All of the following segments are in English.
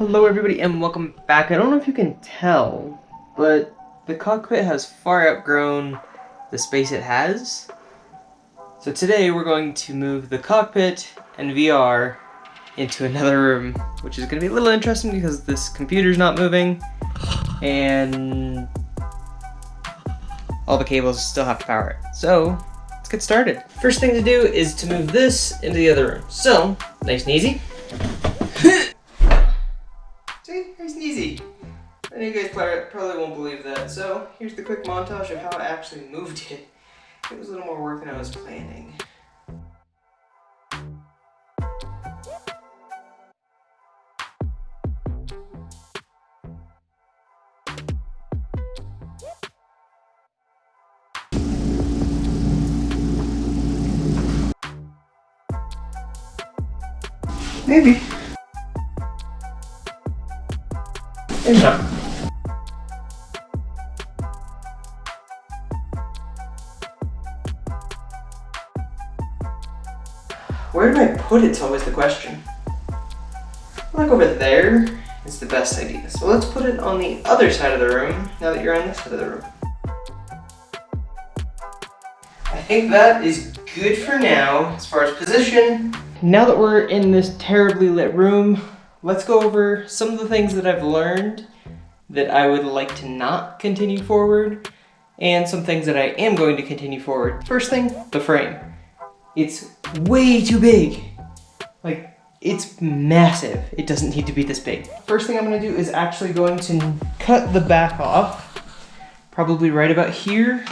Hello everybody and welcome back. I don't know if you can tell, but the cockpit has far outgrown the space it has. So today we're going to move the cockpit and VR into another room, which is going to be a little interesting because this computer's not moving and all the cables still have to power it. So let's get started. First thing to do is to move this into the other room. So, nice and easy. See, nice and easy. I know you guys probably won't believe that. So here's the quick montage of how I actually moved it. It was a little more work than I was planning. Maybe. Maybe not. Where do I put it's always the question. Like over there is the best idea. So let's put it on the other side of the room now that you're on this side of the room. I think that is good for now as far as position. Now that we're in this terribly lit room, let's go over some of the things that I've learned that I would like to not continue forward, and some things that I am going to continue forward. First thing, the frame. It's way too big. Like, it's massive. It doesn't need to be this big. First thing I'm gonna do is actually going to cut the back off, probably right about here.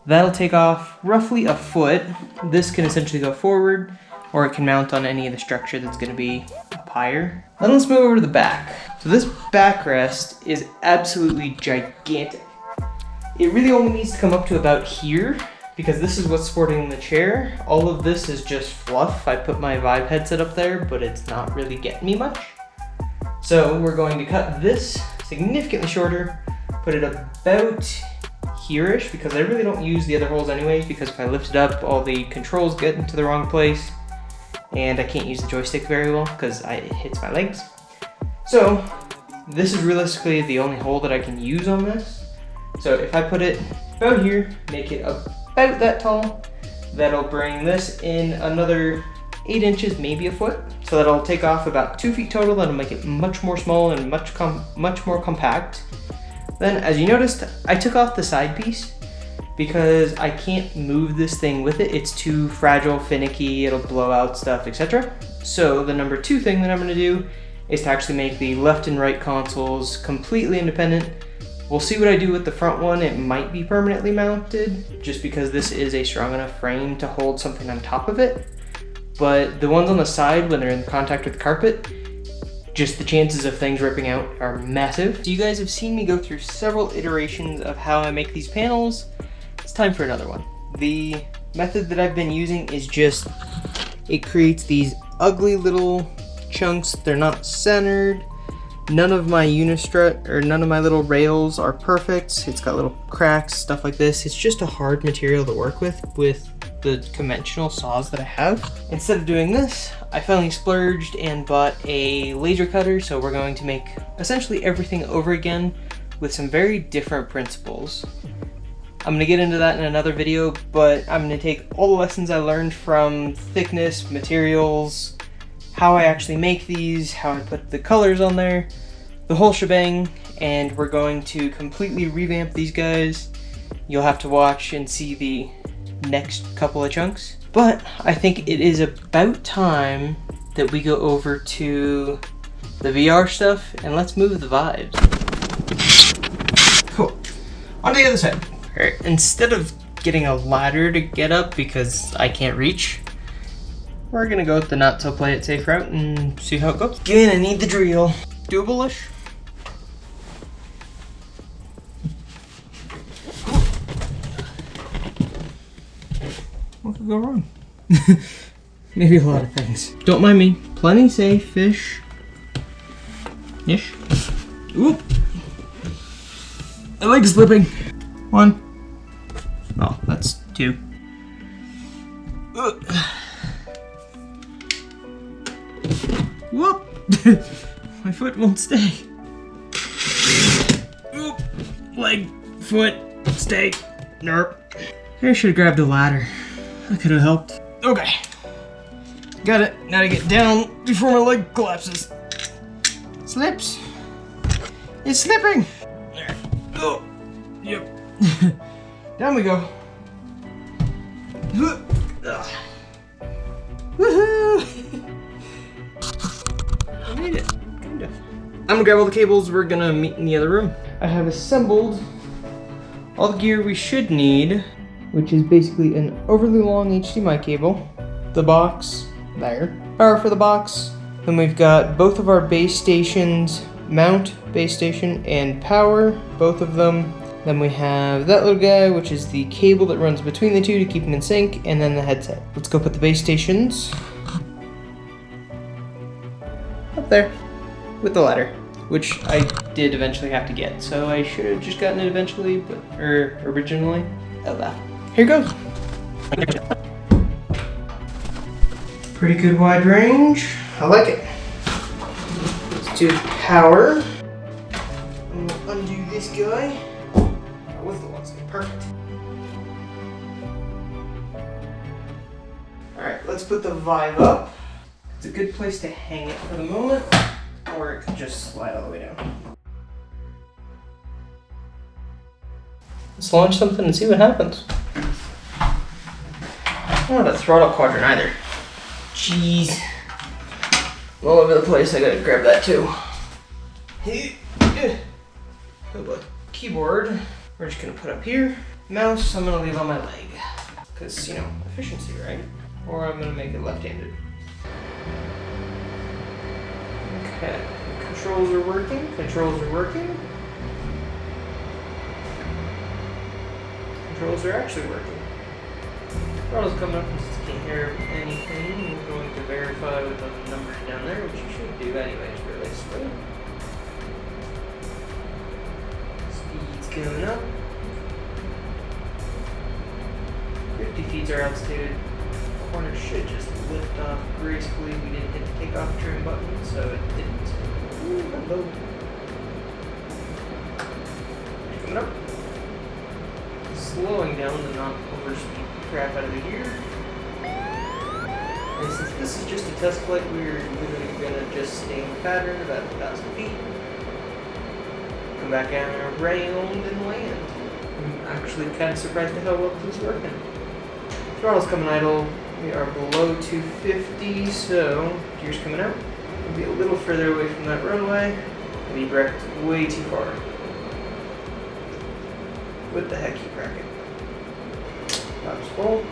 That'll take off roughly a foot. This can essentially go forward, or it can mount on any of the structure that's gonna be up higher. Then let's move over to the back. So this backrest is absolutely gigantic. It really only needs to come up to about here, because this is what's supporting the chair. All of this is just fluff. I put my Vive headset up there, but it's not really getting me much. So we're going to cut this significantly shorter, put it about here-ish, because I really don't use the other holes anyways, because if I lift it up, all the controls get into the wrong place, and I can't use the joystick very well because it hits my legs. So this is realistically the only hole that I can use on this. So if I put it about here, make it about that tall, that'll bring this in another 8 inches, maybe a foot. So that'll take off about 2 feet total. That'll make it much more small and much more compact. Then, as you noticed, I took off the side piece because I can't move this thing with it. It's too fragile, finicky, it'll blow out stuff, etc. So the number 2 thing that I'm gonna do is to actually make the left and right consoles completely independent. We'll see what I do with the front one. It might be permanently mounted just because this is a strong enough frame to hold something on top of it. But the ones on the side, when they're in contact with the carpet, just the chances of things ripping out are massive. So you guys have seen me go through several iterations of how I make these panels. It's time for another one. The method that I've been using is just, it creates these ugly little chunks. They're not centered. None of my unistrut or none of my little rails are perfect. It's got little cracks, stuff like this. It's just a hard material to work with the conventional saws that I have. Instead of doing this, I finally splurged and bought a laser cutter. So we're going to make essentially everything over again with some very different principles. I'm gonna get into that in another video, but I'm gonna take all the lessons I learned from thickness, materials, how I actually make these, how I put the colors on there, the whole shebang, and we're going to completely revamp these guys. You'll have to watch and see the next couple of chunks. But I think it is about time that we go over to the VR stuff and let's move the vibes. Cool. On to the other side. Alright, instead of getting a ladder to get up because I can't reach, we're gonna go with the not so play it safe route and see how it goes. Again, I need the drill. Doable-ish. What could go wrong? Maybe a lot of things. Don't mind me. Plenty safe-ish. Ish. Oop. My leg's slipping. 1. Oh, that's 2. Whoop. My foot won't stay. Oop. Leg, foot, stay. Nope. I should have grabbed a ladder. That could have helped. Okay. Got it. Now to get down before my leg collapses. Slips. It's slipping. There. Oh. Yep. Down we go. Woohoo! I made it. Kind of. I'm gonna grab all the cables. We're gonna meet in the other room. I have assembled all the gear we should need, which is basically an overly long HDMI cable, the box, there, power for the box, then we've got both of our base stations, mount, base station, and power, both of them. Then we have that little guy, which is the cable that runs between the two to keep them in sync, and then the headset. Let's go put the base stations up there with the ladder, which I did eventually have to get, so I should have just gotten it eventually, but originally. Oh well. Here goes. Pretty good wide range. I like it. Let's do power. I'm gonna undo this guy. With the ones, perfect. Alright, let's put the Vive up. It's a good place to hang it for the moment, or it could just slide all the way down. Let's launch something and see what happens. I don't have a throttle quadrant either. Jeez. All over the place, I gotta grab that too. Oh boy. Keyboard. We're just gonna put up here. Mouse, I'm gonna leave on my leg. Because, you know, efficiency, right? Or I'm gonna make it left-handed. Okay, controls are working. Controls are working. Controls are actually working. Throttle's coming up, just can't hear anything. We're going to verify with the numbers down there, which you should do anyways, realistically. Speed's going up. 50 feet our altitude. Corner should just lift off gracefully. We didn't hit the takeoff trim button, so it didn't. Ooh, hello. Coming up. Slowing down to not overspeed the crap out of the gear. And since this is just a test flight, we're literally gonna just stay in the pattern about 1,000 feet. Come back down around and land. I'm actually kind of surprised at how well this is working. Throttle's coming idle. We are below 250, so gear's coming out. We'll be a little further away from that runway. And be wrecked way too far. What the heck, keep cracking. Flaps full.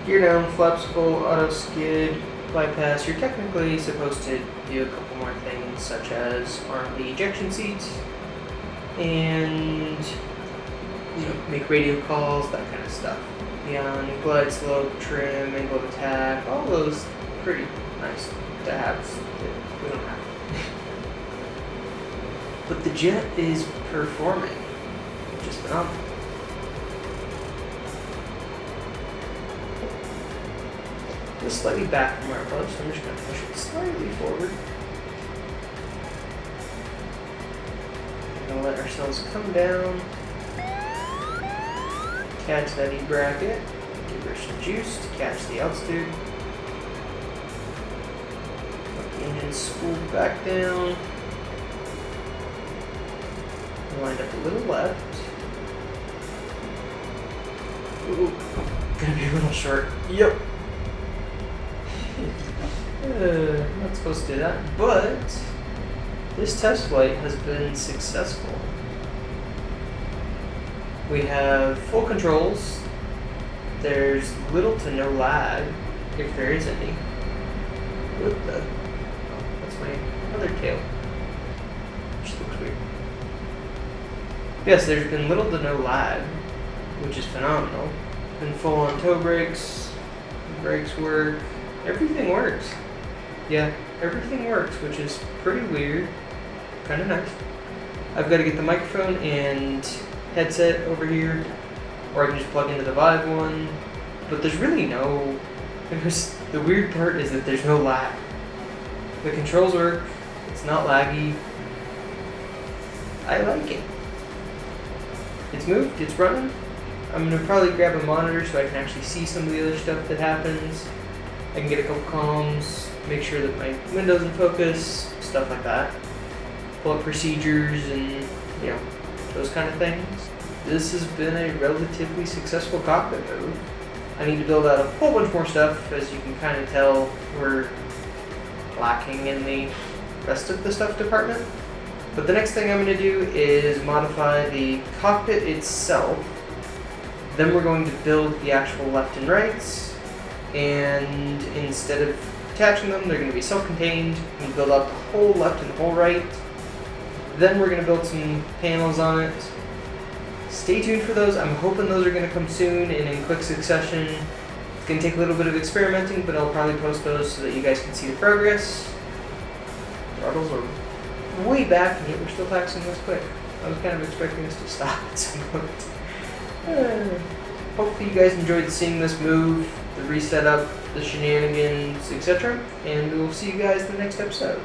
Gear down, flaps full, auto skid, bypass. You're technically supposed to do a couple more things, such as arm the ejection seat and, you know, make radio calls, that kind of stuff. Beyond glide slope, trim, angle of attack, all those pretty nice to have. We don't have. But the jet is performing. Just phenomenal. Just slightly back from our approach, so I'm just going to push it slightly forward. We're going to let ourselves come down. Catch that E-bracket. Give her some juice to catch the altitude. Let the engine spool back down. Wind up a little left. Ooh, gonna be a little short. Yep. Not supposed to do that, but this test flight has been successful. We have full controls. There's little to no lag, if there is any. What the? Oh, that's my other tail. Which looks weird. Yes, there's been little to no lag, which is phenomenal. Been full on toe brakes, the brakes work, everything works. Yeah, everything works, which is pretty weird, kind of nice. I've got to get the microphone and headset over here, or I can just plug into the Vive one, but there's really no, the weird part is that there's no lag. The controls work, it's not laggy. I like it. It's moved, it's running. I'm gonna probably grab a monitor so I can actually see some of the other stuff that happens. I can get a couple comms, make sure that my window's in focus, stuff like that. Pull up procedures and, you know, those kind of things. This has been a relatively successful cockpit move. I need to build out a whole bunch more stuff. As you can kind of tell, we're lacking in the rest of the stuff department. But the next thing I'm going to do is modify the cockpit itself. Then we're going to build the actual left and rights. And instead of attaching them, they're going to be self-contained. We build out the whole left and the whole right. Then we're going to build some panels on it. Stay tuned for those. I'm hoping those are going to come soon and in quick succession. It's going to take a little bit of experimenting, but I'll probably post those so that you guys can see the progress. Throttles are way back, and yet we're still taxing this quick. I was kind of expecting this to stop at some point. Hopefully you guys enjoyed seeing this move, the reset up, the shenanigans, etc. And we'll see you guys in the next episode.